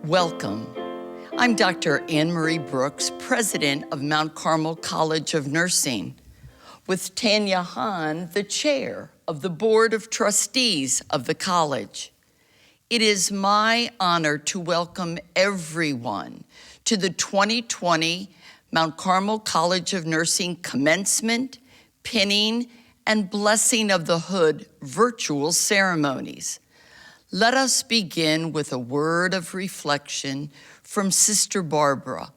Welcome. I'm Dr. Anne Marie Brooks, President of Mount Carmel College of Nursing, with Tanya Hahn, the Chair of the Board of Trustees of the college. It is my honor to welcome everyone to the 2020 Mount Carmel College of Nursing Commencement, Pinning, and Blessing of the Hood virtual ceremonies. Let us begin with a word of reflection from Sister Barbara,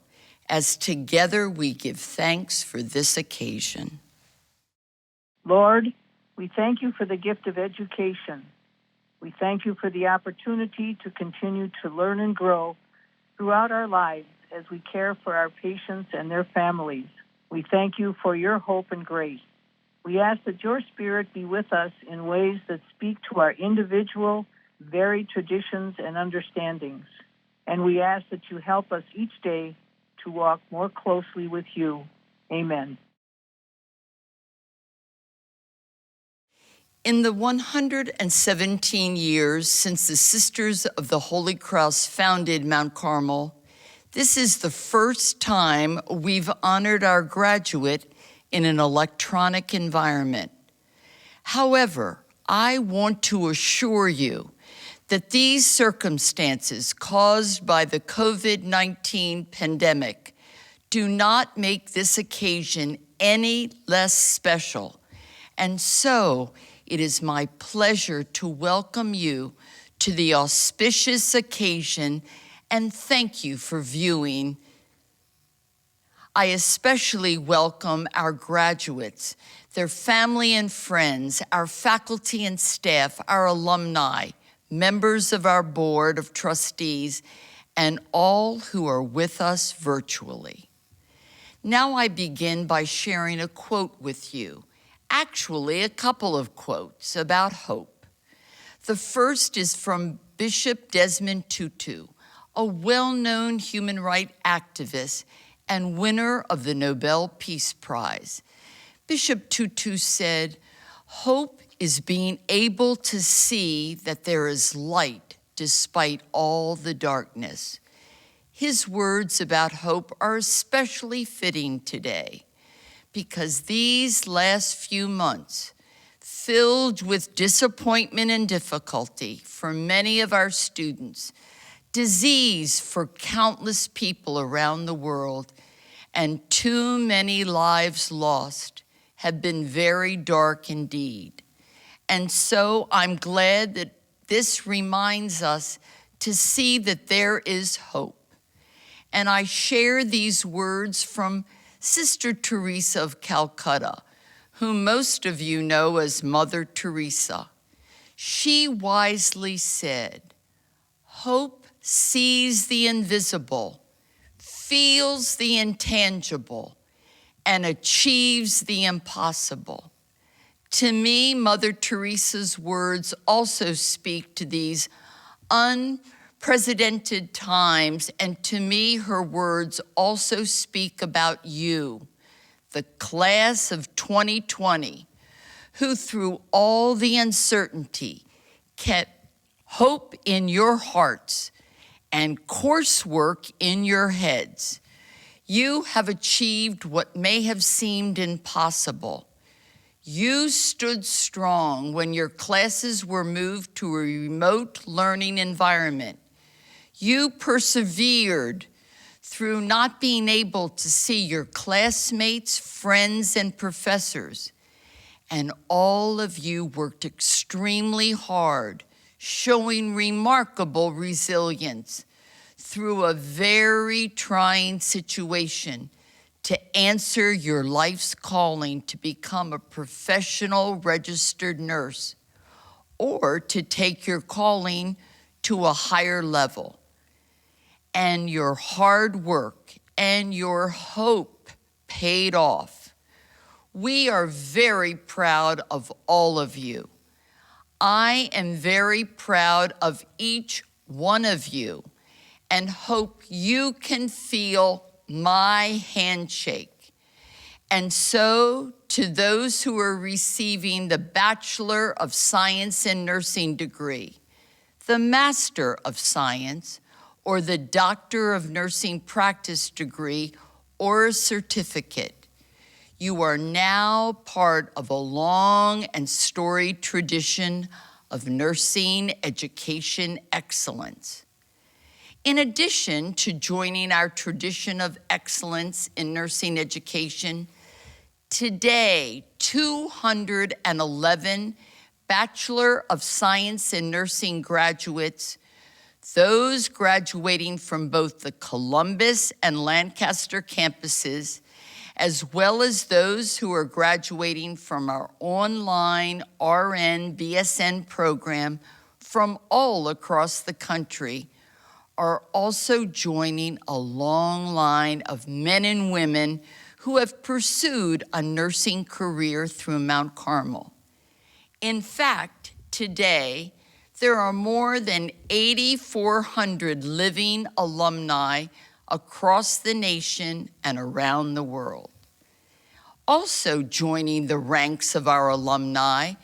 as together we give thanks for this occasion. Lord, we thank you for the gift of education. We thank you for the opportunity to continue to learn and grow throughout our lives as we care for our patients and their families. We thank you for your hope and grace. We ask that your Spirit be with us in ways that speak to our individual, varied traditions and understandings. And we ask that you help us each day to walk more closely with you. Amen. In the 117 years since the Sisters of the Holy Cross founded Mount Carmel, this is the first time we've honored our graduate in an electronic environment. However, I want to assure you that these circumstances caused by the COVID-19 pandemic do not make this occasion any less special. And so it is my pleasure to welcome you to the auspicious occasion and thank you for viewing. I especially welcome our graduates, their family and friends, our faculty and staff, our alumni, members of our Board of Trustees, and all who are with us virtually. Now I begin by sharing a quote with you, actually a couple of quotes about hope. The first is from Bishop Desmond Tutu, a well-known human rights activist and winner of the Nobel Peace Prize. Bishop Tutu said, "Hope is being able to see that there is light despite all the darkness." His words about hope are especially fitting today because these last few months, filled with disappointment and difficulty for many of our students, disease for countless people around the world, and too many lives lost, have been very dark indeed. And so I'm glad that this reminds us to see that there is hope. And I share these words from Sister Teresa of Calcutta, whom most of you know as Mother Teresa. She wisely said, "Hope sees the invisible, feels the intangible, and achieves the impossible." To me, Mother Teresa's words also speak to these unprecedented times, and to me, her words also speak about you, the class of 2020, who through all the uncertainty kept hope in your hearts and coursework in your heads. You have achieved what may have seemed impossible. You stood strong when your classes were moved to a remote learning environment. You persevered through not being able to see your classmates, friends, and professors. And all of you worked extremely hard, showing remarkable resilience through a very trying situation to answer your life's calling to become a professional registered nurse or to take your calling to a higher level. And your hard work and your hope paid off. We are very proud of all of you. I am very proud of each one of you and hope you can feel my handshake. And so to those who are receiving the Bachelor of Science in Nursing degree, the Master of Science, or the Doctor of Nursing Practice degree or a certificate. You are now part of a long and storied tradition of nursing education excellence. In addition to joining our tradition of excellence in nursing education, today 211 Bachelor of Science in Nursing graduates, those graduating from both the Columbus and Lancaster campuses, as well as those who are graduating from our online RN BSN program from all across the country, are also joining a long line of men and women who have pursued a nursing career through Mount Carmel. In fact, today, there are more than 8,400 living alumni across the nation and around the world. Also joining the ranks of our alumni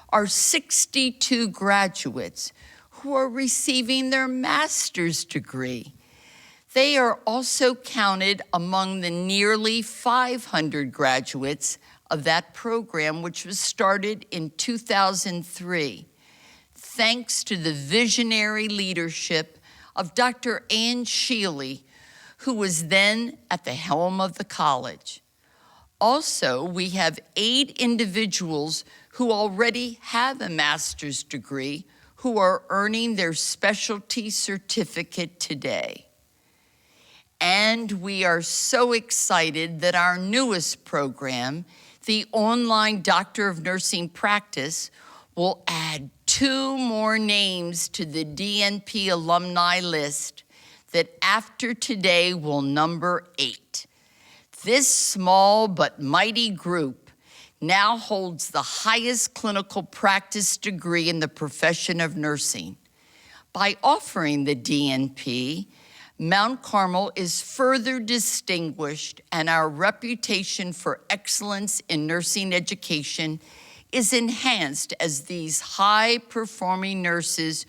are 62 graduates who are receiving their master's degree. They are also counted among the nearly 500 graduates of that program, which was started in 2003, thanks to the visionary leadership of Dr. Ann Shealy, who was then at the helm of the college. Also, we have 8 individuals who already have a master's degree who are earning their specialty certificate today. And we are so excited that our newest program, the online Doctor of Nursing Practice, will add 2 more names to the DNP alumni list that after today will number 8. This small but mighty group now holds the highest clinical practice degree in the profession of nursing. By offering the DNP, Mount Carmel is further distinguished, and our reputation for excellence in nursing education is enhanced as these high-performing nurses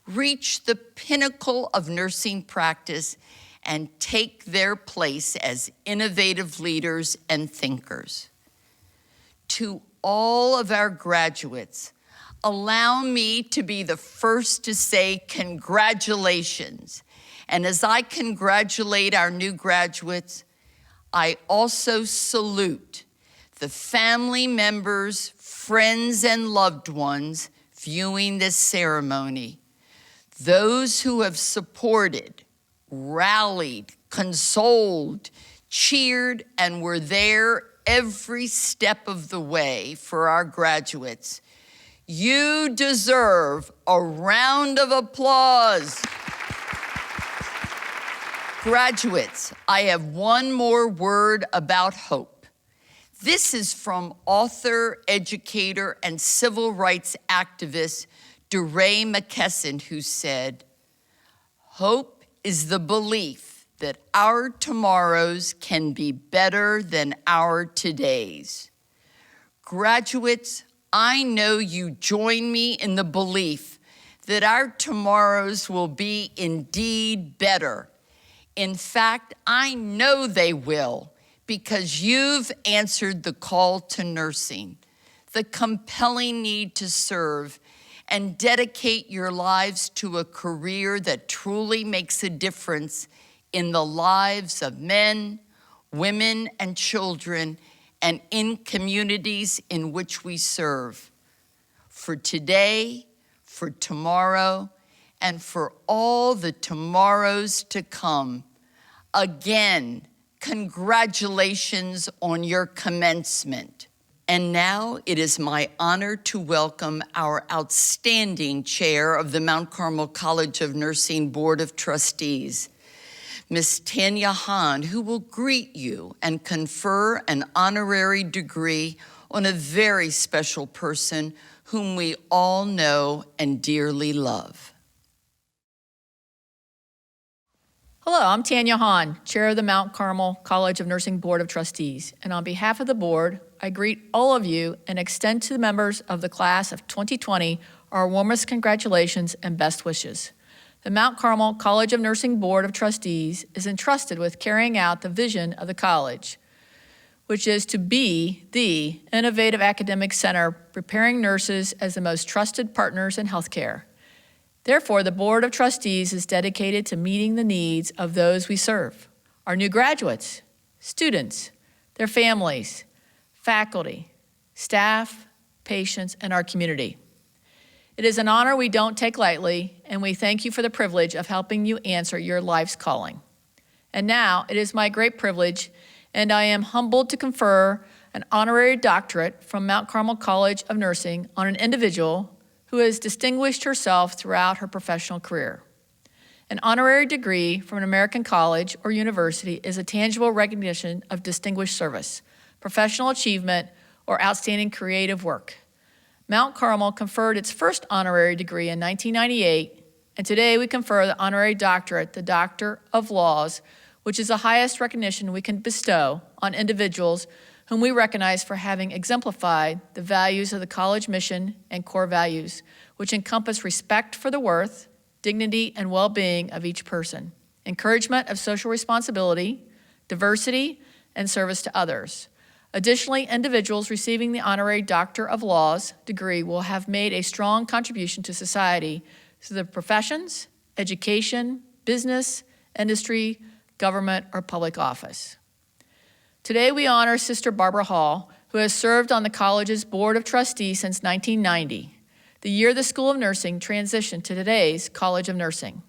reach the pinnacle of nursing practice and take their place as innovative leaders and thinkers. To all of our graduates, allow me to be the first to say congratulations. And as I congratulate our new graduates, I also salute the family members, friends, and loved ones viewing this ceremony, those who have supported, rallied, consoled, cheered, and were there every step of the way for our graduates. You deserve a round of applause. Graduates, I have one more word about hope. This is from author, educator, and civil rights activist DeRay McKesson, who said, "Hope is the belief that our tomorrows can be better than our todays." Graduates, I know you join me in the belief that our tomorrows will be indeed better. In fact, I know they will, because you've answered the call to nursing, the compelling need to serve, and dedicate your lives to a career that truly makes a difference in the lives of men, women, and children, and in communities in which we serve. For today, for tomorrow, and for all the tomorrows to come. Again, congratulations on your commencement. And now it is my honor to welcome our outstanding chair of the Mount Carmel College of Nursing Board of Trustees, Ms. Tanya Hahn, who will greet you and confer an honorary degree on a very special person whom we all know and dearly love. Hello, I'm Tanya Hahn, Chair of the Mount Carmel College of Nursing Board of Trustees, and on behalf of the board, I greet all of you and extend to the members of the class of 2020 our warmest congratulations and best wishes. The Mount Carmel College of Nursing Board of Trustees is entrusted with carrying out the vision of the college, which is to be the innovative academic center preparing nurses as the most trusted partners in healthcare. Therefore, the Board of Trustees is dedicated to meeting the needs of those we serve, our new graduates, students, their families, faculty, staff, patients, and our community. It is an honor we don't take lightly, and we thank you for the privilege of helping you answer your life's calling. And now, it is my great privilege, and I am humbled to confer an honorary doctorate from Mount Carmel College of Nursing on an individual who has distinguished herself throughout her professional career. An honorary degree from an American college or university is a tangible recognition of distinguished service, professional achievement, or outstanding creative work. Mount Carmel conferred its first honorary degree in 1998, and today we confer the honorary doctorate, the Doctor of Laws, which is the highest recognition we can bestow on individuals whom we recognize for having exemplified the values of the college mission and core values, which encompass respect for the worth, dignity, and well-being of each person, encouragement of social responsibility, diversity, and service to others. Additionally, individuals receiving the honorary Doctor of Laws degree will have made a strong contribution to society through the professions, education, business, industry, government, or public office. Today, we honor Sister Barbara Hall, who has served on the college's Board of Trustees since 1990, the year the School of Nursing transitioned to today's College of Nursing.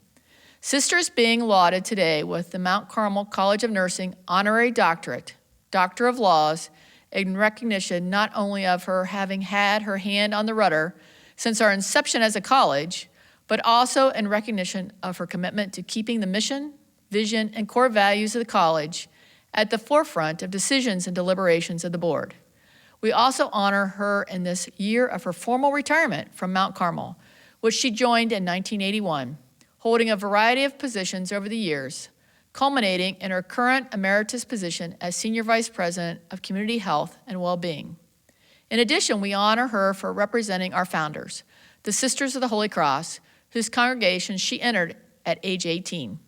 Sister is being lauded today with the Mount Carmel College of Nursing Honorary Doctorate, Doctor of Laws, in recognition not only of her having had her hand on the rudder since our inception as a college, but also in recognition of her commitment to keeping the mission, vision, and core values of the college at the forefront of decisions and deliberations of the board. We also honor her in this year of her formal retirement from Mount Carmel, which she joined in 1981, holding a variety of positions over the years, culminating in her current emeritus position as Senior Vice President of Community Health and Well-Being. In addition, we honor her for representing our founders, the Sisters of the Holy Cross, whose congregation she entered at age 18.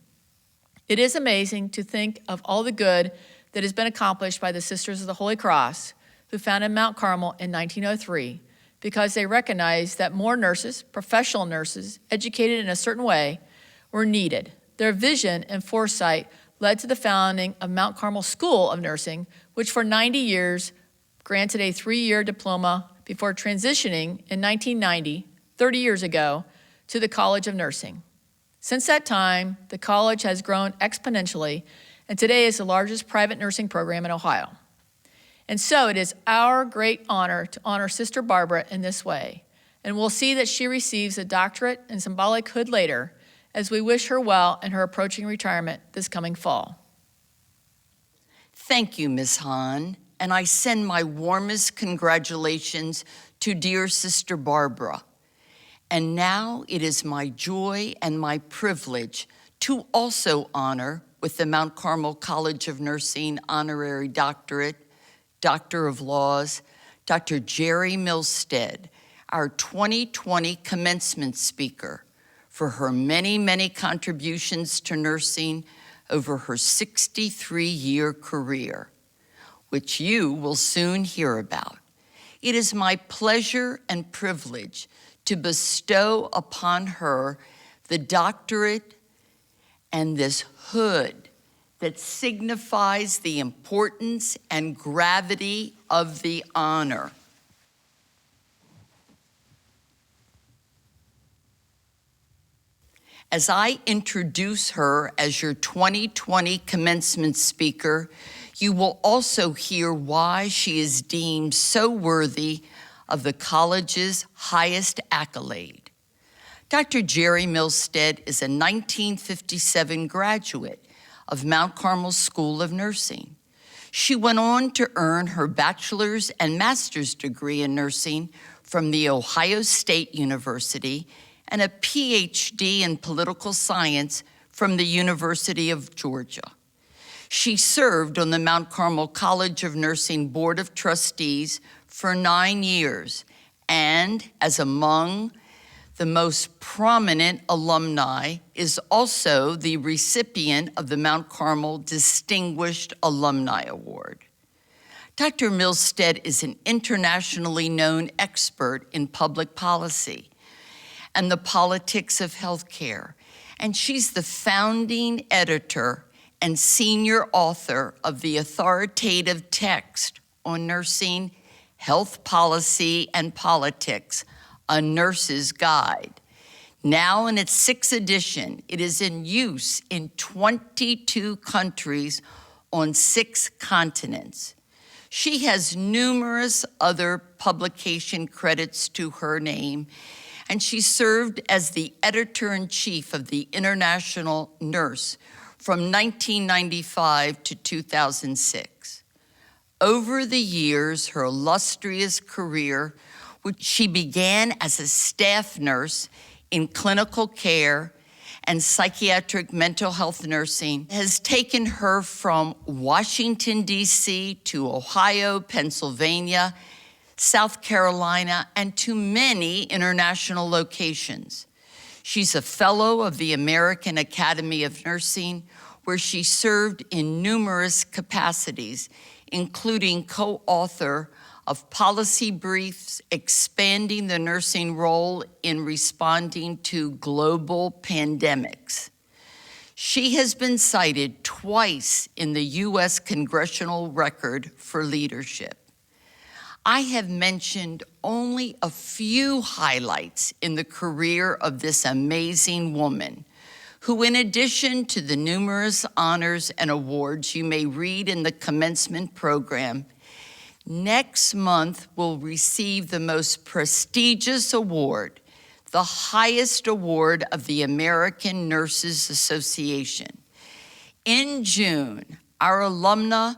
It is amazing to think of all the good that has been accomplished by the Sisters of the Holy Cross, who founded Mount Carmel in 1903, because they recognized that more nurses, professional nurses, educated in a certain way, were needed. Their vision and foresight led to the founding of Mount Carmel School of Nursing, which for 90 years granted a 3-year diploma before transitioning in 1990, 30 years ago, to the College of Nursing. Since that time, the college has grown exponentially and today is the largest private nursing program in Ohio. And so it is our great honor to honor Sister Barbara in this way, and we'll see that she receives a doctorate and symbolic hood later as we wish her well in her approaching retirement this coming fall. Thank you, Ms. Hahn, and I send my warmest congratulations to dear Sister Barbara. And now it is my joy and my privilege to also honor with the Mount Carmel College of Nursing Honorary Doctorate, Doctor of Laws, Dr. Jerry Milstead, our 2020 commencement speaker, for her many, many contributions to nursing over her 63-year career, which you will soon hear about. It is my pleasure and privilege to bestow upon her the doctorate and this hood that signifies the importance and gravity of the honor. As I introduce her as your 2020 commencement speaker, you will also hear why she is deemed so worthy of the college's highest accolade. Dr. Jerry Milstead is a 1957 graduate of Mount Carmel School of Nursing. She went on to earn her bachelor's and master's degree in nursing from the Ohio State University and a PhD in political science from the University of Georgia. She served on the Mount Carmel College of Nursing Board of Trustees for 9 years, and as among The most prominent alumni is also the recipient of the Mount Carmel Distinguished Alumni Award. Dr. Milstead is an internationally known expert in public policy and the politics of healthcare, and she's the founding editor and senior author of the authoritative text on nursing, health policy, and politics, A Nurse's Guide. Now in its 6th edition, it is in use in 22 countries on 6 continents. She has numerous other publication credits to her name, and she served as the editor-in-chief of the International Nurse from 1995 to 2006. Over the years, her illustrious career, which she began as a staff nurse in clinical care and psychiatric mental health nursing, has taken her from Washington, D.C. to Ohio, Pennsylvania, South Carolina, and to many international locations. She's a fellow of the American Academy of Nursing, where she served in numerous capacities, including co-author of policy briefs expanding the nursing role in responding to global pandemics. She has been cited twice in the U.S. Congressional Record for Leadership. I have mentioned only a few highlights in the career of this amazing woman, who, in addition to the numerous honors and awards you may read in the commencement program, next month will receive the most prestigious award, the highest award of the American Nurses Association. In June, our alumna,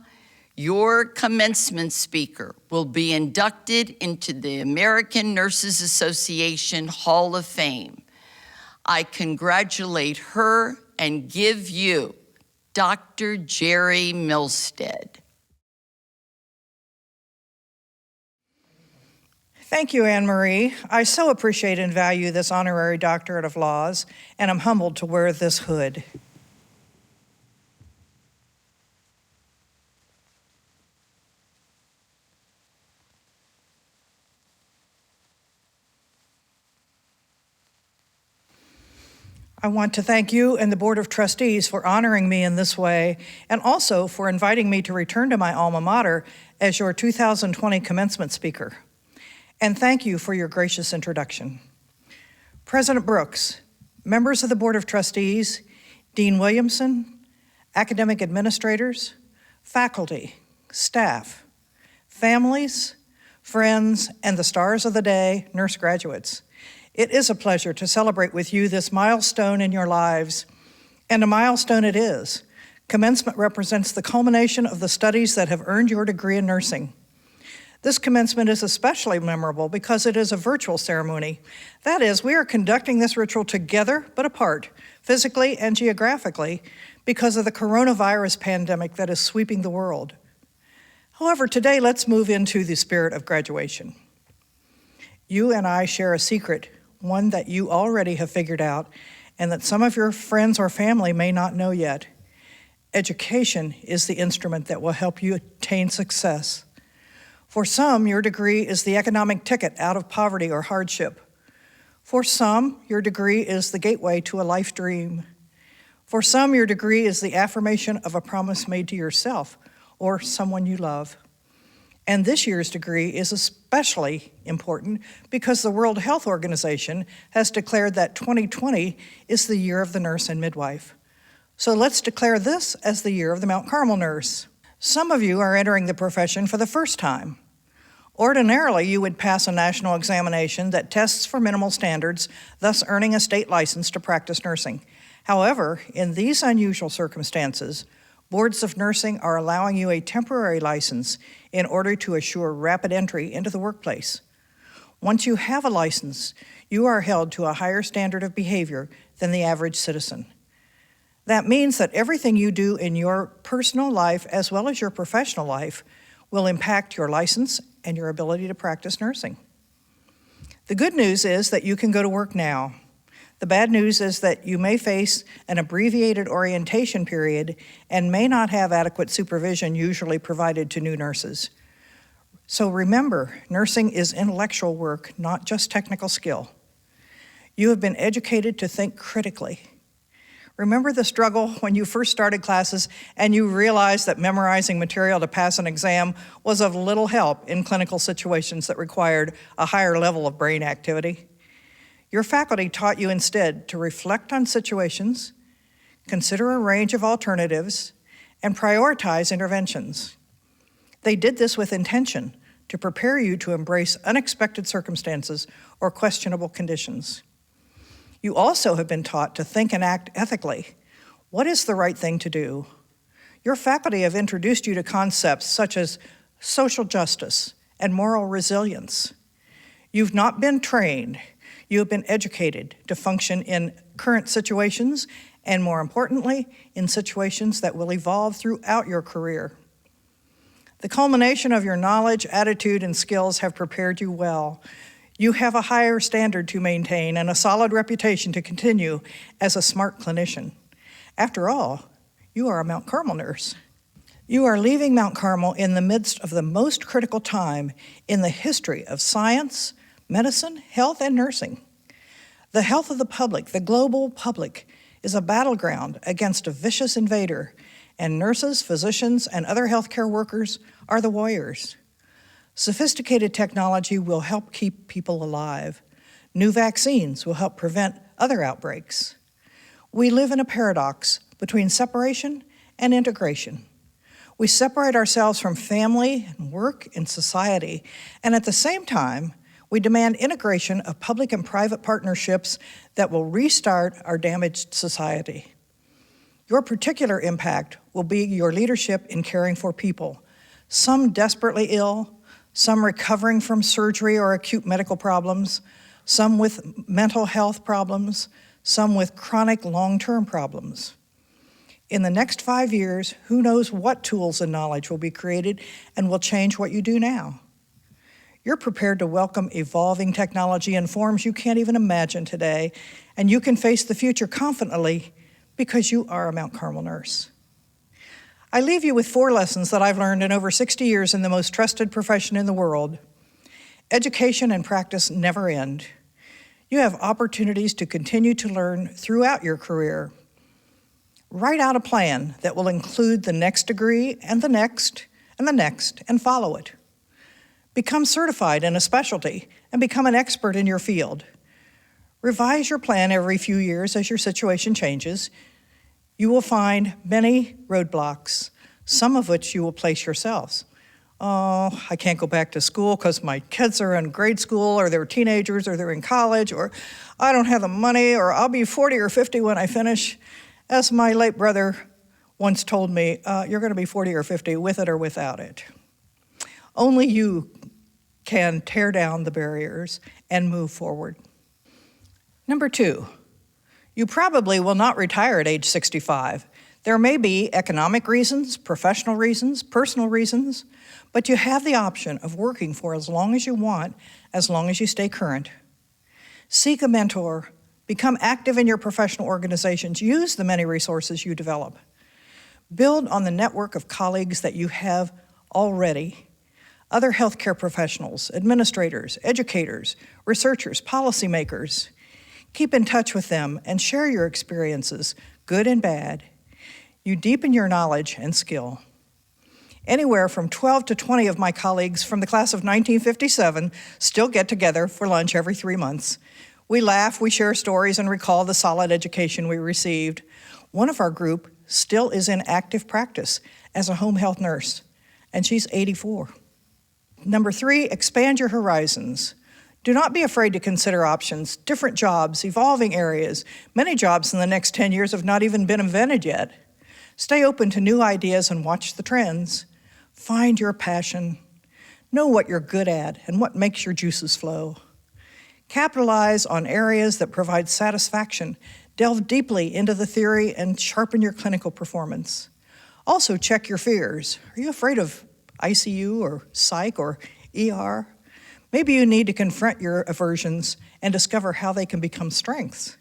your commencement speaker, will be inducted into the American Nurses Association Hall of Fame. I congratulate her and give you Dr. Jerry Milstead. Thank you, Anne Marie. I so appreciate and value this honorary doctorate of laws, and I'm humbled to wear this hood. I want to thank you and the Board of Trustees for honoring me in this way, and also for inviting me to return to my alma mater as your 2020 commencement speaker. And thank you for your gracious introduction. President Brooks, members of the Board of Trustees, Dean Williamson, academic administrators, faculty, staff, families, friends, and the stars of the day, nurse graduates. It is a pleasure to celebrate with you this milestone in your lives, and a milestone it is. Commencement represents the culmination of the studies that have earned your degree in nursing. This commencement is especially memorable because it is a virtual ceremony. That is, we are conducting this ritual together but apart, physically and geographically, because of the coronavirus pandemic that is sweeping the world. However, today let's move into the spirit of graduation. You and I share a secret, one that you already have figured out, and that some of your friends or family may not know yet. Education is the instrument that will help you attain success. For some, your degree is the economic ticket out of poverty or hardship. For some, your degree is the gateway to a life dream. For some, your degree is the affirmation of a promise made to yourself or someone you love. And this year's degree is especially important because the World Health Organization has declared that 2020 is the year of the nurse and midwife. So let's declare this as the year of the Mount Carmel nurse. Some of you are entering the profession for the first time. Ordinarily, you would pass a national examination that tests for minimal standards, thus earning a state license to practice nursing. However, in these unusual circumstances, boards of nursing are allowing you a temporary license in order to assure rapid entry into the workplace. Once you have a license, you are held to a higher standard of behavior than the average citizen. That means that everything you do in your personal life as well as your professional life will impact your license and your ability to practice nursing. The good news is that you can go to work now. The bad news is that you may face an abbreviated orientation period and may not have adequate supervision usually provided to new nurses. So remember, nursing is intellectual work, not just technical skill. You have been educated to think critically. Remember the struggle when you first started classes and you realized that memorizing material to pass an exam was of little help in clinical situations that required a higher level of brain activity? Your faculty taught you instead to reflect on situations, consider a range of alternatives, and prioritize interventions. They did this with intention to prepare you to embrace unexpected circumstances or questionable conditions. You also have been taught to think and act ethically. What is the right thing to do? Your faculty have introduced you to concepts such as social justice and moral resilience. You've not been trained, you have been educated to function in current situations and, more importantly, in situations that will evolve throughout your career. The culmination of your knowledge, attitude, and skills have prepared you well. You have a higher standard to maintain and a solid reputation to continue as a smart clinician. After all, you are a Mount Carmel nurse. You are leaving Mount Carmel in the midst of the most critical time in the history of science, medicine, health, and nursing. The health of the public, the global public, is a battleground against a vicious invader, and nurses, physicians, and other healthcare workers are the warriors. Sophisticated technology will help keep people alive. New vaccines will help prevent other outbreaks. We live in a paradox between separation and integration. We separate ourselves from family and work and society, and at the same time, we demand integration of public and private partnerships that will restart our damaged society. Your particular impact will be your leadership in caring for people, some desperately ill, some recovering from surgery or acute medical problems, some with mental health problems, some with chronic long-term problems. In the next 5 years, who knows what tools and knowledge will be created and will change what you do now. You're prepared to welcome evolving technology in forms you can't even imagine today, and you can face the future confidently because you are a Mount Carmel nurse. I leave you with 4 lessons that I've learned in over 60 years in the most trusted profession in the world. Education and practice never end. You have opportunities to continue to learn throughout your career. Write out a plan that will include the next degree and the next and the next, and follow it. Become certified in a specialty and become an expert in your field. Revise your plan every few years as your situation changes. You will find many roadblocks, some of which you will place yourselves. Oh, I can't go back to school because my kids are in grade school, or they're teenagers, or they're in college, or I don't have the money, or I'll be 40 or 50 when I finish. As my late brother once told me, you're going to be 40 or 50 with it or without it. Only you can tear down the barriers and move forward. Number 2, you probably will not retire at age 65. There may be economic reasons, professional reasons, personal reasons, but you have the option of working for as long as you want, as long as you stay current. Seek a mentor, become active in your professional organizations, use the many resources you develop. Build on the network of colleagues that you have already. Other healthcare professionals, administrators, educators, researchers, policymakers. Keep in touch with them and share your experiences, good and bad. You deepen your knowledge and skill. Anywhere from 12 to 20 of my colleagues from the class of 1957 still get together for lunch every 3 months. We laugh, we share stories, and recall the solid education we received. One of our group still is in active practice as a home health nurse, and she's 84. Number 3, expand your horizons. Do not be afraid to consider options, different jobs, evolving areas. Many jobs in the next 10 years have not even been invented yet. Stay open to new ideas and watch the trends. Find your passion. Know what you're good at and what makes your juices flow. Capitalize on areas that provide satisfaction. Delve deeply into the theory and sharpen your clinical performance. Also, check your fears. Are you afraid of ICU or psych or ER? Maybe you need to confront your aversions and discover how they can become strengths.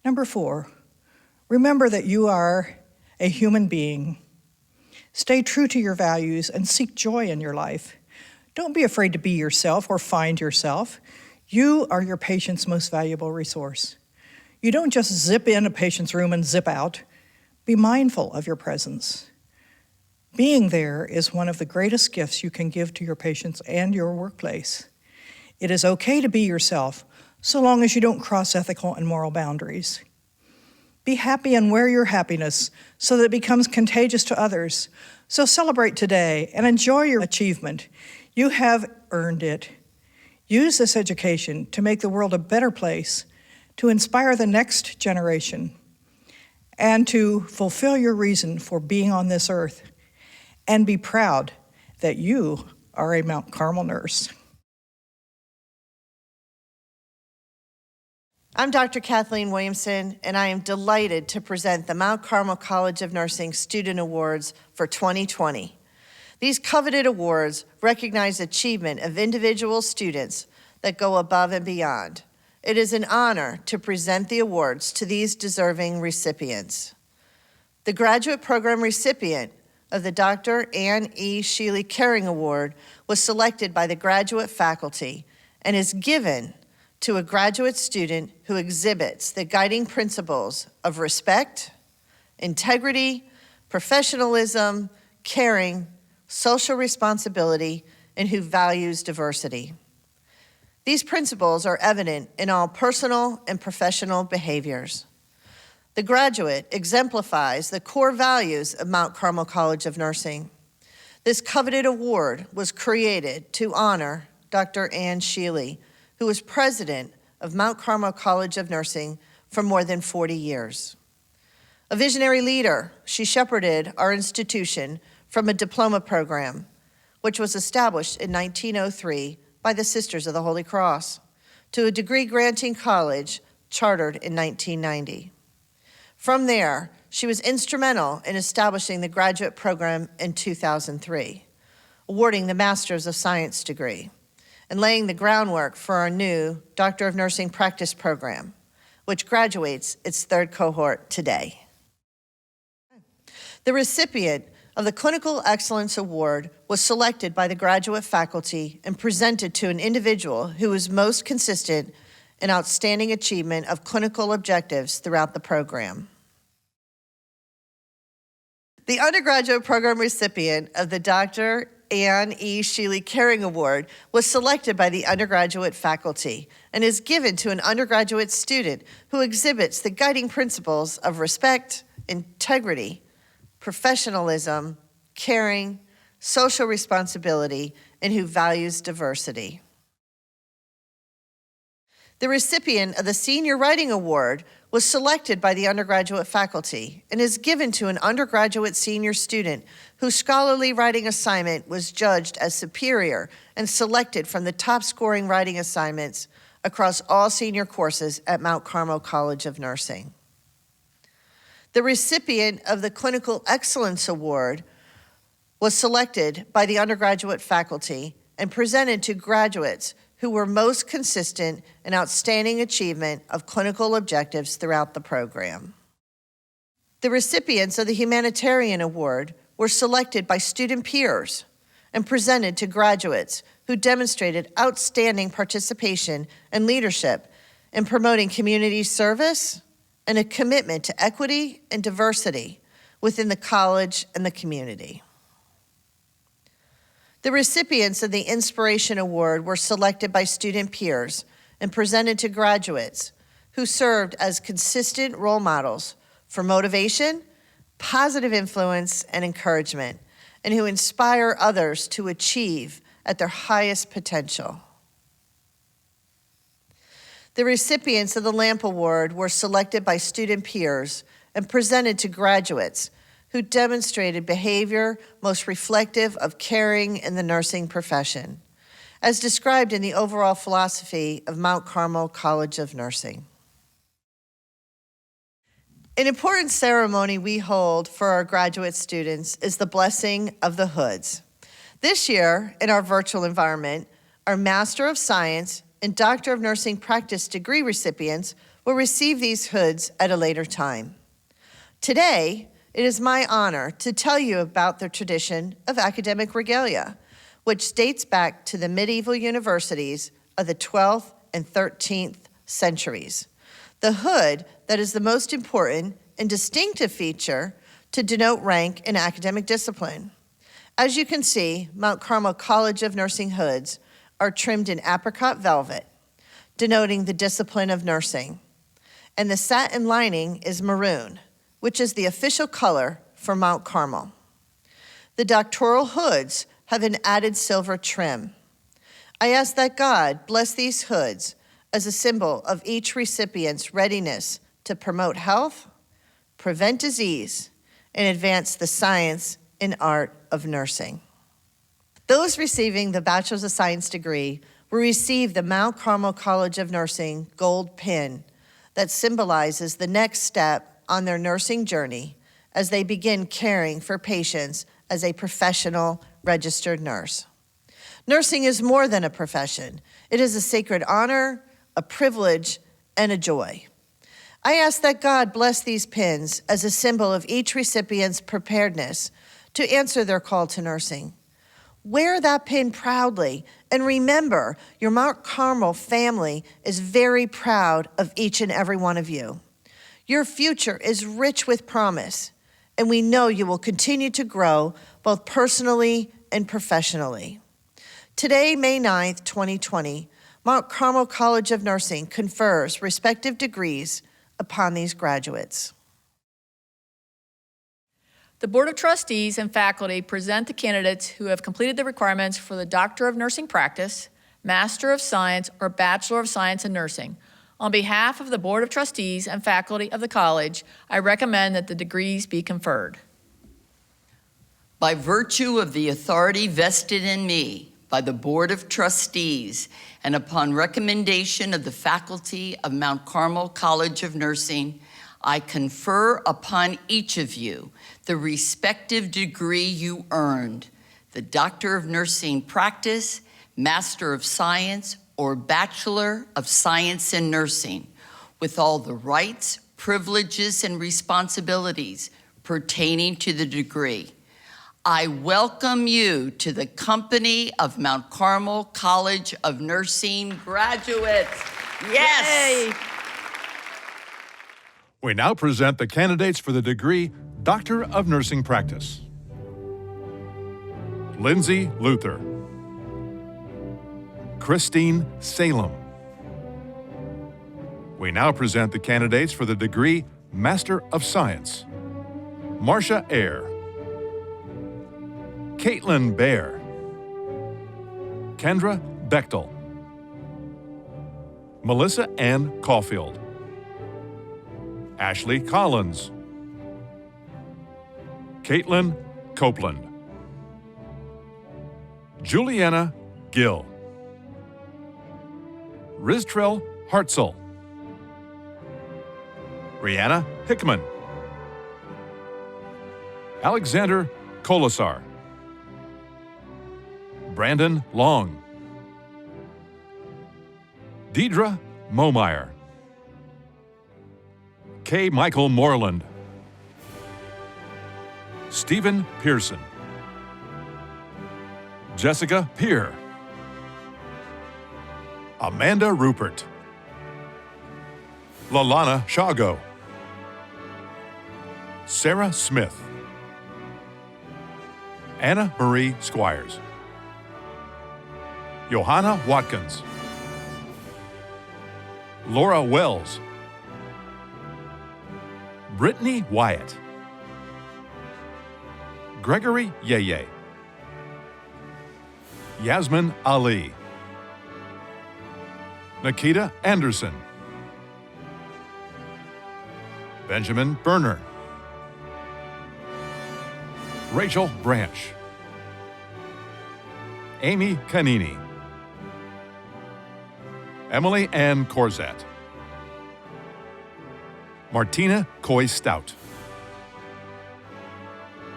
Number 4, remember that you are a human being. Stay true to your values and seek joy in your life. Don't be afraid to be yourself or find yourself. You are your patient's most valuable resource. You don't just zip in a patient's room and zip out. Be mindful of your presence. Being there is one of the greatest gifts you can give to your patients and your workplace. It is okay to be yourself, so long as you don't cross ethical and moral boundaries. Be happy and wear your happiness so that it becomes contagious to others. So celebrate today and enjoy your achievement. You have earned it. Use this education to make the world a better place, to inspire the next generation, and to fulfill your reason for being on this earth. And be proud that you are a Mount Carmel nurse. I'm Dr. Kathleen Williamson, and I am delighted to present the Mount Carmel College of Nursing Student Awards for 2020. These coveted awards recognize achievement of individual students that go above and beyond. It is an honor to present the awards to these deserving recipients. The graduate program recipient of the Dr. Ann E. Sheely Caring Award was selected by the graduate faculty and is given to a graduate student who exhibits the guiding principles of respect, integrity, professionalism, caring, social responsibility, and who values diversity. These principles are evident in all personal and professional behaviors. The graduate exemplifies the core values of Mount Carmel College of Nursing. This coveted award was created to honor Dr. Ann Sheely, who was president of Mount Carmel College of Nursing for more than 40 years. A visionary leader, she shepherded our institution from a diploma program, which was established in 1903 by the Sisters of the Holy Cross, to a degree-granting college chartered in 1990. From there, she was instrumental in establishing the graduate program in 2003, awarding the Master's of Science degree, and laying the groundwork for our new Doctor of Nursing practice program, which graduates its third cohort today. The recipient of the Clinical Excellence Award was selected by the graduate faculty and presented to an individual who was most consistent in outstanding achievement of clinical objectives throughout the program. The undergraduate program recipient of the Dr. Ann E. Sheely Caring Award was selected by the undergraduate faculty and is given to an undergraduate student who exhibits the guiding principles of respect, integrity, professionalism, caring, social responsibility, and who values diversity. The recipient of the Senior Writing Award was selected by the undergraduate faculty and is given to an undergraduate senior student whose scholarly writing assignment was judged as superior and selected from the top scoring writing assignments across all senior courses at Mount Carmel College of Nursing. The recipient of the Clinical Excellence Award was selected by the undergraduate faculty and presented to graduates who were most consistent in outstanding achievement of clinical objectives throughout the program. The recipients of the Humanitarian Award were selected by student peers and presented to graduates who demonstrated outstanding participation and leadership in promoting community service and a commitment to equity and diversity within the college and the community. The recipients of the Inspiration Award were selected by student peers and presented to graduates who served as consistent role models for motivation, positive influence, and encouragement, and who inspire others to achieve at their highest potential. The recipients of the LAMP Award were selected by student peers and presented to graduates who demonstrated behavior most reflective of caring in the nursing profession, as described in the overall philosophy of Mount Carmel College of Nursing. An important ceremony we hold for our graduate students is the blessing of the hoods. This year, in our virtual environment, Our Master of Science and Doctor of Nursing practice degree recipients will receive these hoods at a later time. Today, it is my honor to tell you about the tradition of academic regalia, which dates back to the medieval universities of the 12th and 13th centuries. The hood that is the most important and distinctive feature to denote rank in academic discipline. As you can see, Mount Carmel College of Nursing hoods are trimmed in apricot velvet, denoting the discipline of nursing. And the satin lining is maroon, which is the official color for Mount Carmel. The doctoral hoods have an added silver trim. I ask that God bless these hoods as a symbol of each recipient's readiness to promote health, prevent disease, and advance the science and art of nursing. Those receiving the Bachelor's of Science degree will receive the Mount Carmel College of Nursing gold pin that symbolizes the next step on their nursing journey as they begin caring for patients as a professional registered nurse. Nursing is more than a profession. It is a sacred honor, a privilege, and a joy. I ask that God bless these pins as a symbol of each recipient's preparedness to answer their call to nursing. Wear that pin proudly, and remember, your Mount Carmel family is very proud of each and every one of you. Your future is rich with promise, and we know you will continue to grow both personally and professionally. Today, May 9th, 2020, Mount Carmel College of Nursing confers respective degrees upon these graduates. The Board of Trustees and faculty present the candidates who have completed the requirements for the Doctor of Nursing practice, Master of Science, or Bachelor of Science in Nursing. On behalf of the Board of Trustees and faculty of the college, I recommend that the degrees be conferred. By virtue of the authority vested in me by the Board of Trustees and upon recommendation of the faculty of Mount Carmel College of Nursing, I confer upon each of you the respective degree you earned, the Doctor of Nursing practice, Master of Science, or Bachelor of Science in Nursing, with all the rights, privileges, and responsibilities pertaining to the degree. I welcome you to the company of Mount Carmel College of Nursing graduates. Yes! Yay! We now present the candidates for the degree Doctor of Nursing Practice. Lindsay Luther. Christine Salem. We now present the candidates for the degree Master of Science. Marcia Ayer. Caitlin Baer. Kendra Bechtel. Melissa Ann Caulfield. Ashley Collins. Caitlin Copeland. Juliana Gill. Riztrell Hartzell. Rihanna Hickman. Alexander Kolasar. Brandon Long. Deidre Momeyer. K. Michael Moreland. Stephen Pearson. Jessica Peer. Amanda Rupert. Lalana Shago. Sarah Smith. Anna Marie Squires. Johanna Watkins. Laura Wells. Brittany Wyatt. Gregory Yeye. Yasmin Ali. Nikita Anderson. Benjamin Berner. Rachel Branch. Amy Canini. Emily Ann Corzat. Martina Coy Stout.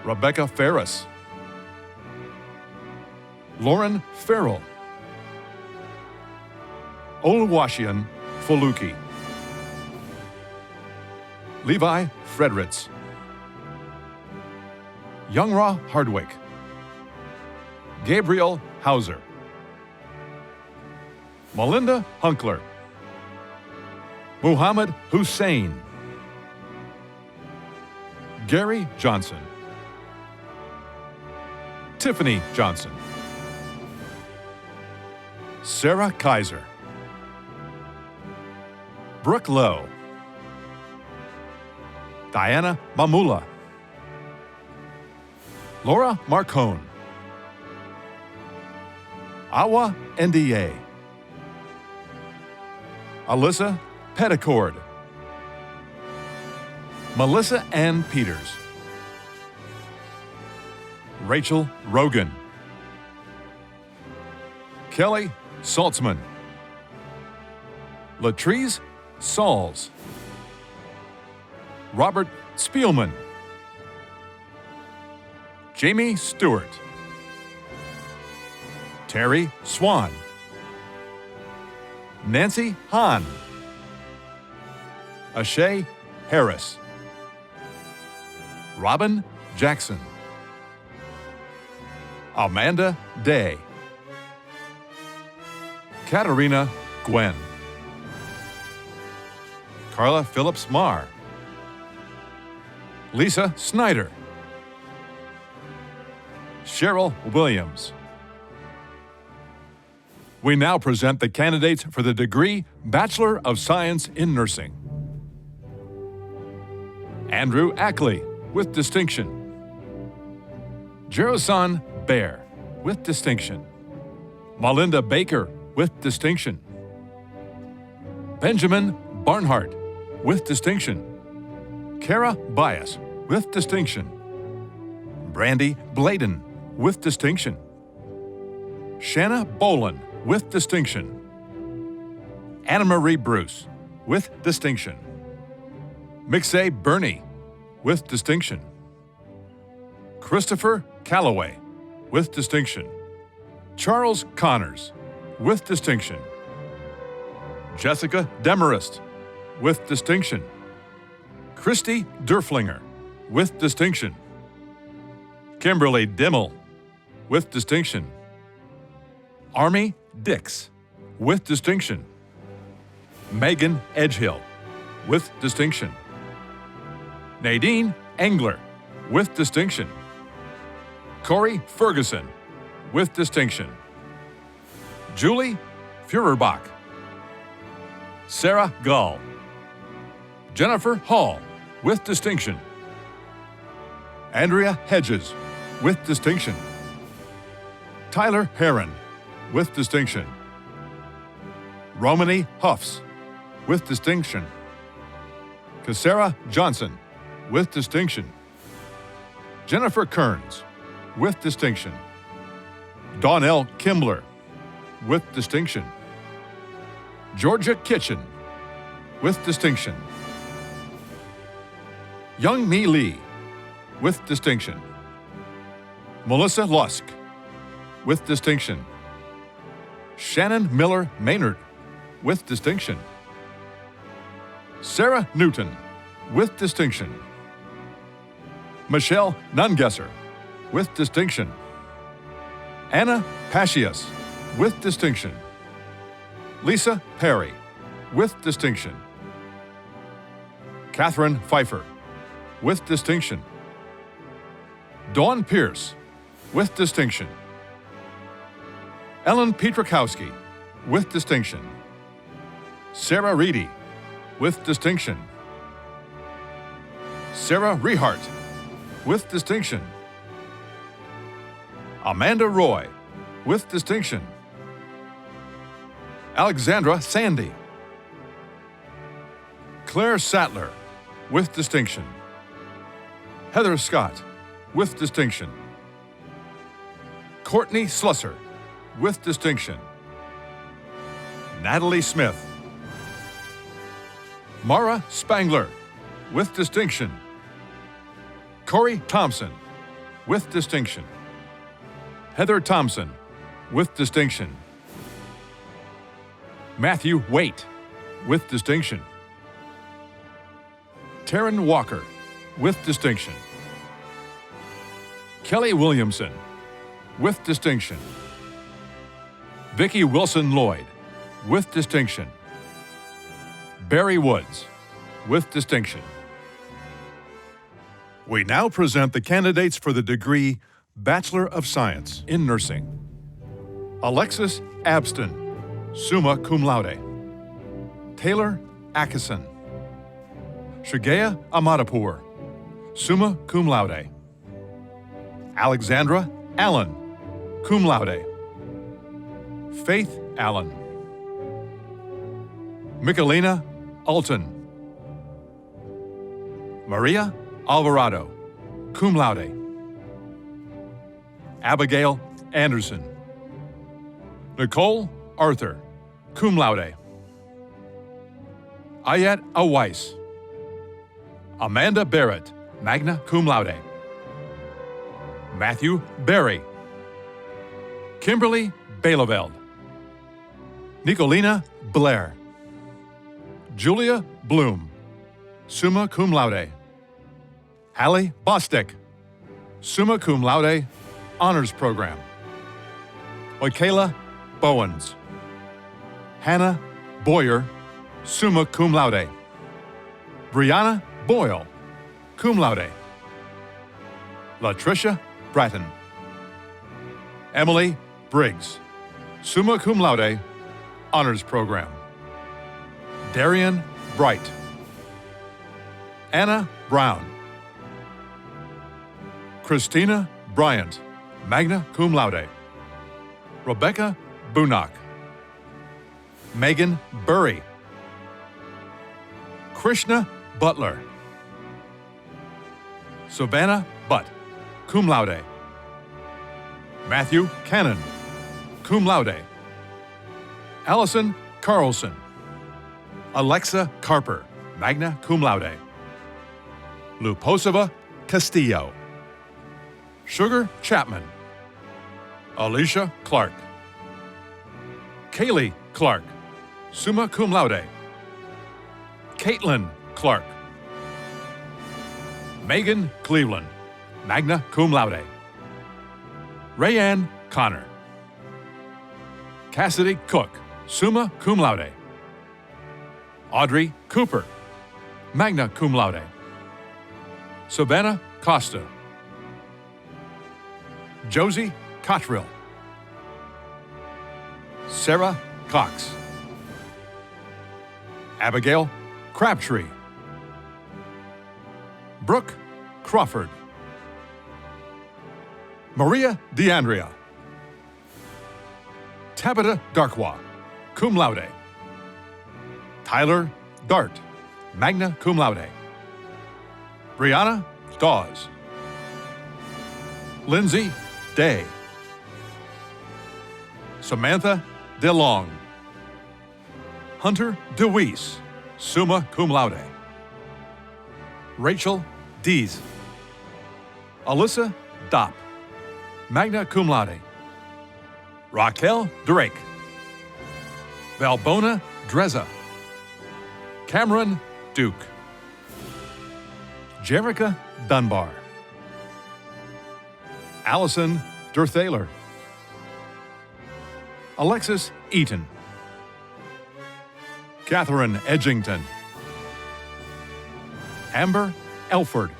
Rebecca Ferris. Lauren Farrell. Oluwashian Foluki, Levi Fredericks, Youngra Hardwick, Gabriel Hauser, Melinda Hunkler, Muhammad Hussein, Gary Johnson, Tiffany Johnson, Sarah Kaiser, Brooke Lowe, Diana Mamula, Laura Marcone, Awa Ndiaye, Alyssa Petticord, Melissa Ann Peters, Rachel Rogan, Kelly Saltzman, Latrice Sauls, Robert Spielman, Jamie Stewart, Terry Swan, Nancy Hahn, Ashay Harris, Robin Jackson, Amanda Day, Katarina Gwen, Carla Phillips Marr, Lisa Snyder, Cheryl Williams. We now present the candidates for the degree Bachelor of Science in Nursing. Andrew Ackley, with distinction. Jerosan Bear, with distinction. Melinda Baker, with distinction. Benjamin Barnhart, with distinction. Kara Bias, with distinction. Brandy Bladen, with distinction. Shanna Boland, with distinction. Anna Marie Bruce, with distinction. Mixay Burney, with distinction. Christopher Calloway, with distinction. Charles Connors, with distinction. Jessica Demarest, with distinction. Christy Durflinger, with distinction. Kimberly Dimmel, with distinction. Army Dix, with distinction. Megan Edgehill, with distinction. Nadine Engler, with distinction. Corey Ferguson, with distinction. Julie Feuerbach, Sarah Gall, Jennifer Hall, with distinction. Andrea Hedges, with distinction. Tyler Heron, with distinction. Romany Huffs, with distinction. Cassara Johnson, with distinction. Jennifer Kearns, with distinction. Donnell Kimbler, with distinction. Georgia Kitchen, with distinction. Young Mi Lee, with distinction. Melissa Lusk, with distinction. Shannon Miller Maynard, with distinction. Sarah Newton, with distinction. Michelle Nungesser, with distinction. Anna Pascias, with distinction. Lisa Perry, with distinction. Catherine Pfeiffer, with distinction. Dawn Pierce, with distinction. Ellen Pietrkowski, with distinction. Sarah Reedy, with distinction. Sarah Rehart, with distinction. Amanda Roy, with distinction. Alexandra Sandy. Claire Sattler, with distinction. Heather Scott, with distinction. Courtney Slusser, with distinction. Natalie Smith. Mara Spangler, with distinction. Corey Thompson, with distinction. Heather Thompson, with distinction. Matthew Waite, with distinction. Taryn Walker, with distinction. Kelly Williamson, with distinction. Vicki Wilson Lloyd, with distinction. Barry Woods, with distinction. We now present the candidates for the degree Bachelor of Science in Nursing. Alexis Abston, summa cum laude. Taylor Atchison. Shagaya Amadapur, summa cum laude. Alexandra Allen, cum laude. Faith Allen. Michelina Alton. Maria Alvarado, cum laude. Abigail Anderson. Nicole Arthur, cum laude. Ayat Awais. Amanda Barrett, magna cum laude. Matthew Berry. Kimberly Baileveld. Nicolina Blair. Julia Bloom, summa cum laude. Hallie Bostic, summa cum laude, honors program. Michaela Bowens. Hannah Boyer, summa cum laude. Brianna Boyle, cum laude. Latricia Bratton. Emily Briggs, summa cum laude, honors program. Darian Bright. Anna Brown. Christina Bryant, magna cum laude. Rebecca Bunock. Megan Burry. Krishna Butler. Savannah Butt, cum laude. Matthew Cannon, cum laude. Allison Carlson. Alexa Carper, magna cum laude. Luposova Castillo. Sugar Chapman. Alicia Clark. Kaylee Clark, summa cum laude. Caitlin Clark. Megan Cleveland, magna cum laude. Rayanne Connor. Cassidy Cook, summa cum laude. Audrey Cooper, magna cum laude. Savannah Costa. Josie Cottrill. Sarah Cox. Abigail Crabtree. Brooke Crawford. Maria DeAndrea. Tabitha Darkwa, cum laude. Tyler Dart, magna cum laude. Brianna Dawes. Lindsay Day. Samantha DeLong. Hunter DeWeese, summa cum laude. Rachel Dees. Alyssa Dopp, magna cum laude. Raquel Drake. Valbona Dreza. Cameron Duke. Jerica Dunbar. Allison Durthaler. Alexis Eaton. Catherine Edgington. Amber Elford.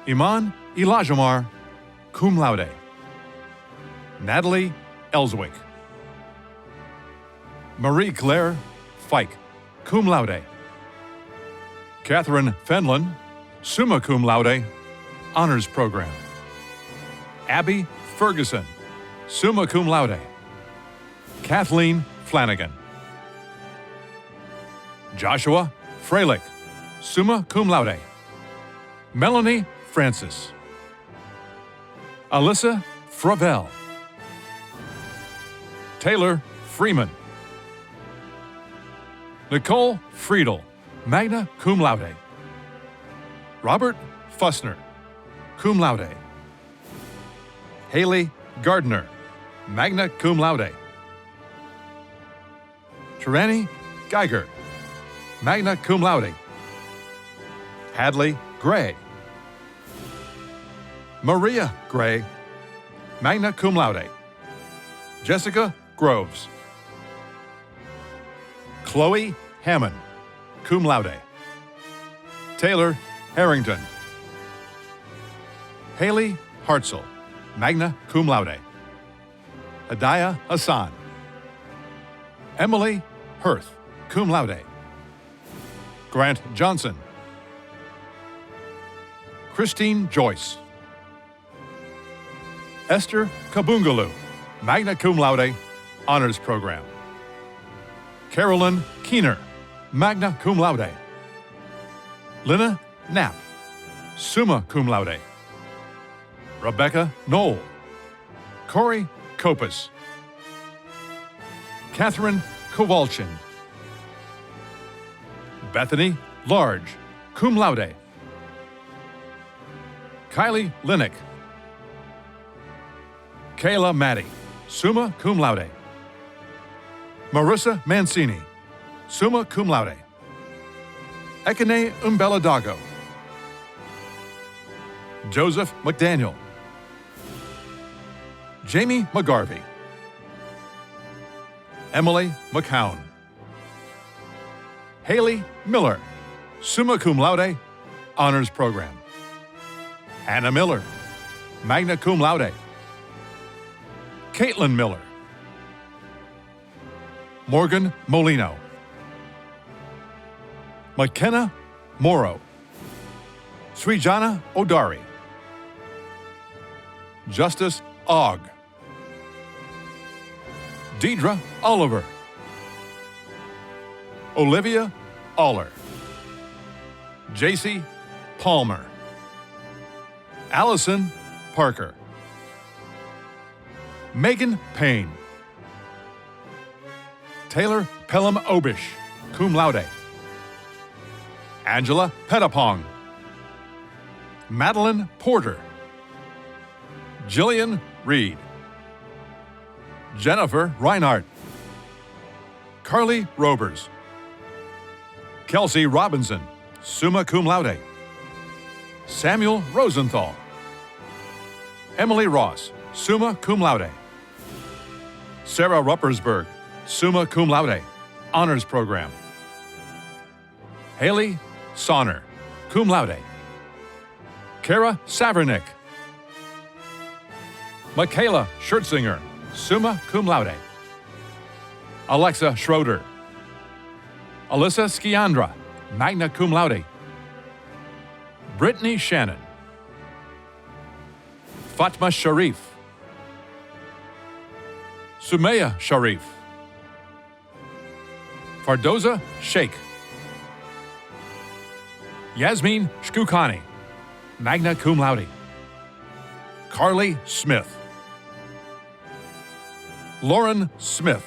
Iman Elijamar, cum laude. Natalie Elswick. Marie Claire Fike, cum laude. Catherine Fenlon, summa cum laude, honors program. Abby Ferguson, summa cum laude. Kathleen Flanagan. Joshua Freilich, summa cum laude. Melanie Francis. Alyssa Fravel. Taylor Freeman. Nicole Friedel, magna cum laude. Robert Fussner, cum laude. Haley Gardner, magna cum laude. Tarani Geiger, magna cum laude. Hadley Gray. Maria Gray, magna cum laude. Jessica Groves. Chloe Hammond, cum laude. Taylor Harrington. Haley Hartzell, magna cum laude. Hadaya Hassan. Emily Hirth, cum laude. Grant Johnson. Christine Joyce. Esther Kabungalu, magna cum laude, honors program. Carolyn Keener, magna cum laude. Lynna Knapp, summa cum laude. Rebecca Knoll. Corey Kopus. Catherine Kowalchin. Bethany Large, cum laude. Kylie Linick. Kayla Maddie, summa cum laude. Marissa Mancini, summa cum laude. Ekene Umbeladago. Joseph McDaniel. Jamie McGarvey. Emily McCown. Haley Miller, summa cum laude, honors program. Hannah Miller, magna cum laude. Caitlin Miller. Morgan Molino. McKenna Morrow. Srijana Odari. Justice Ogg. Deidre Oliver. Olivia Aller. JC Palmer. Allison Parker. Megan Payne. Taylor Pelham Obish, cum laude. Angela Petapong. Madeline Porter. Jillian Reed. Jennifer Reinhardt. Carly Robers. Kelsey Robinson, summa cum laude. Samuel Rosenthal. Emily Ross, summa cum laude. Sarah Ruppersberg, summa cum laude, honors program. Haley Sonner, cum laude. Kara Savernick. Michaela Schertzinger, summa cum laude. Alexa Schroeder. Alyssa Skiandra, magna cum laude. Brittany Shannon. Fatma Sharif. Sumaya Sharif. Fardoza Sheikh. Yasmin Shkukani, magna cum laude. Carly Smith. Lauren Smith.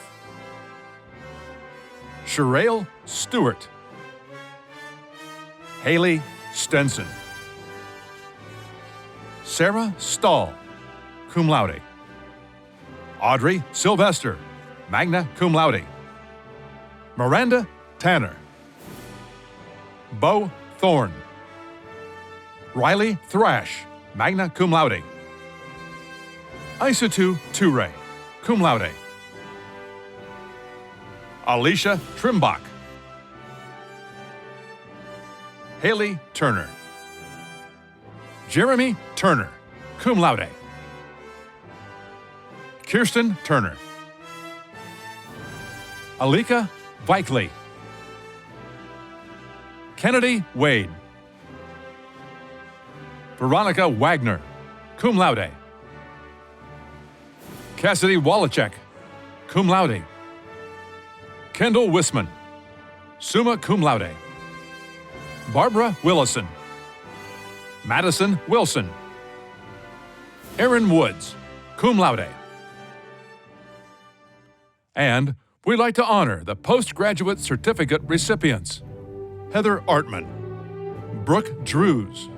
Sherelle Stewart. Haley Stenson. Sarah Stahl, cum laude. Audrey Sylvester, magna cum laude. Miranda Tanner. Bo Thorne. Riley Thrash, magna cum laude. Isatu Toure, cum laude. Alicia Trimbach. Haley Turner. Jeremy Turner, cum laude. Kirsten Turner. Alika Vikely. Kennedy Wade. Veronica Wagner, cum laude. Cassidy Wallachek, cum laude. Kendall Wisman, summa cum laude. Barbara Willison. Madison Wilson. Aaron Woods, cum laude. And we'd like to honor the postgraduate certificate recipients: Heather Artman, Brooke Drews,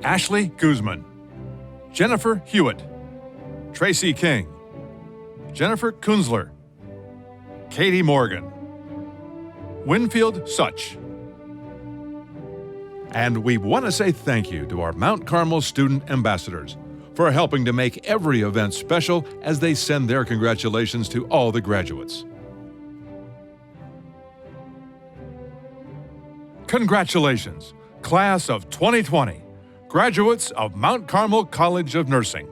Ashley Guzman, Jennifer Hewitt, Tracy King, Jennifer Kunzler, Katie Morgan, Winfield Such. And we want to say thank you to our Mount Carmel student ambassadors for helping to make every event special as they send their congratulations to all the graduates. Congratulations, class of 2020, graduates of Mount Carmel College of Nursing.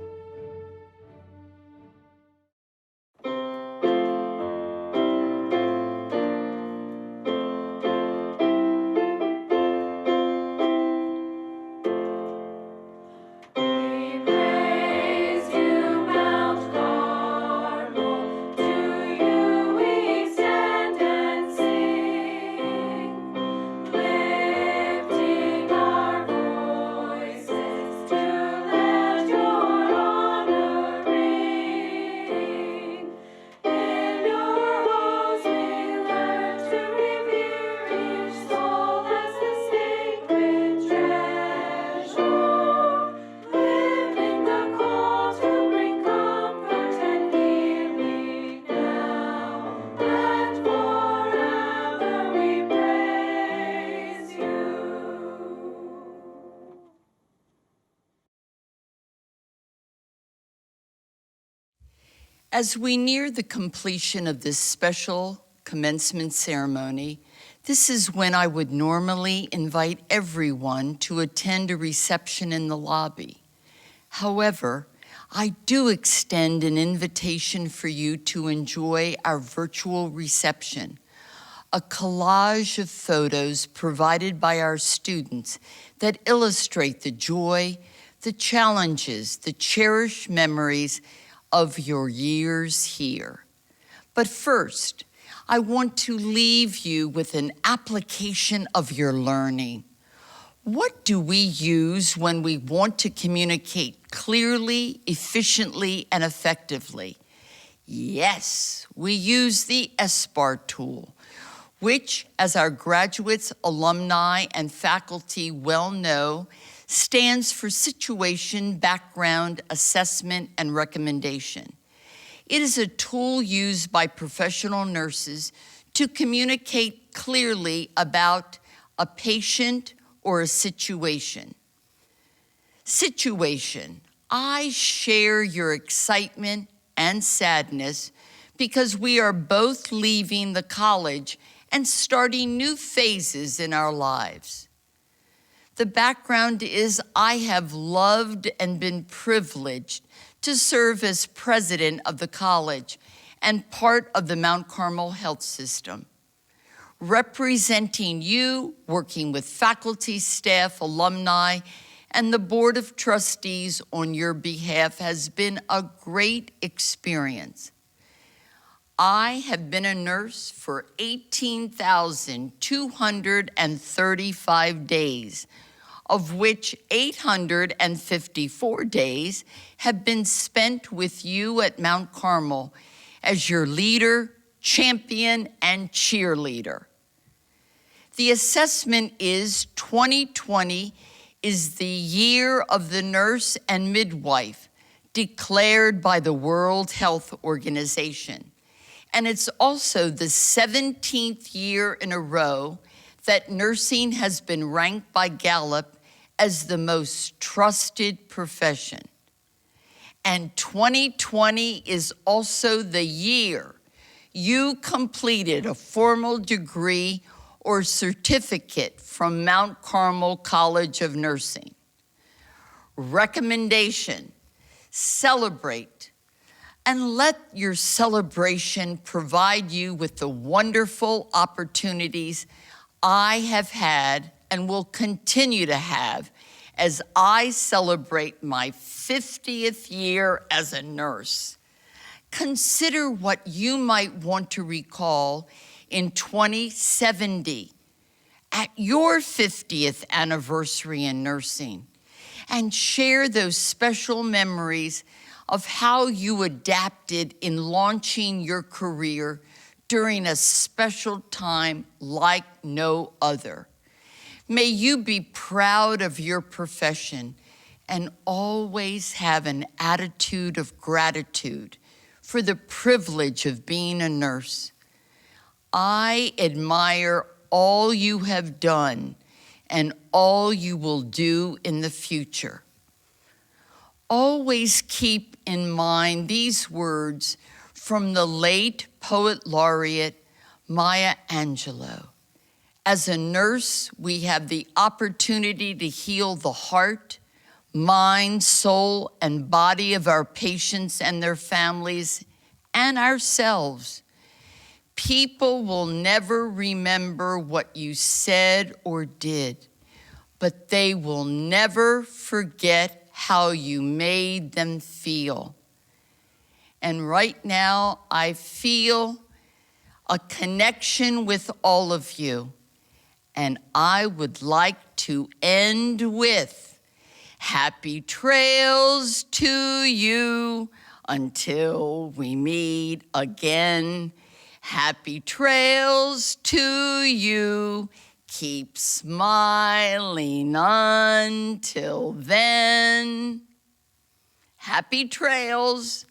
As we near the completion of this special commencement ceremony, this is when I would normally invite everyone to attend a reception in the lobby. However, I do extend an invitation for you to enjoy our virtual reception, a collage of photos provided by our students that illustrate the joy, the challenges, the cherished memories of your years here. But first, I want to leave you with an application of your learning. What do we use when we want to communicate clearly, efficiently, and effectively? Yes, we use the SBAR tool, which, as our graduates, alumni, and faculty well know, stands for Situation, Background, Assessment, and Recommendation. It is a tool used by professional nurses to communicate clearly about a patient or a situation. Situation: I share your excitement and sadness because we are both leaving the college and starting new phases in our lives. The background is I have loved and been privileged to serve as president of the college and part of the Mount Carmel Health System. Representing you, working with faculty, staff, alumni, and the Board of Trustees on your behalf has been a great experience. I have been a nurse for 18,235 days, of which 854 days have been spent with you at Mount Carmel as your leader, champion, and cheerleader. The assessment is 2020 is the year of the nurse and midwife declared by the World Health Organization. And it's also the 17th year in a row that nursing has been ranked by Gallup as the most trusted profession. And 2020 is also the year you completed a formal degree or certificate from Mount Carmel College of Nursing. Recommendation: celebrate, and let your celebration provide you with the wonderful opportunities I have had and will continue to have as I celebrate my 50th year as a nurse. Consider what you might want to recall in 2070 at your 50th anniversary in nursing, and share those special memories of how you adapted in launching your career during a special time like no other. May you be proud of your profession and always have an attitude of gratitude for the privilege of being a nurse. I admire all you have done and all you will do in the future. Always keep in mind these words from the late poet laureate Maya Angelou. As a nurse, we have the opportunity to heal the heart, mind, soul, and body of our patients and their families and ourselves. People will never remember what you said or did, but they will never forget how you made them feel. And right now, I feel a connection with all of you. And I would like to end with happy trails to you until we meet again. Happy trails to you. Keep smiling until then. Happy trails.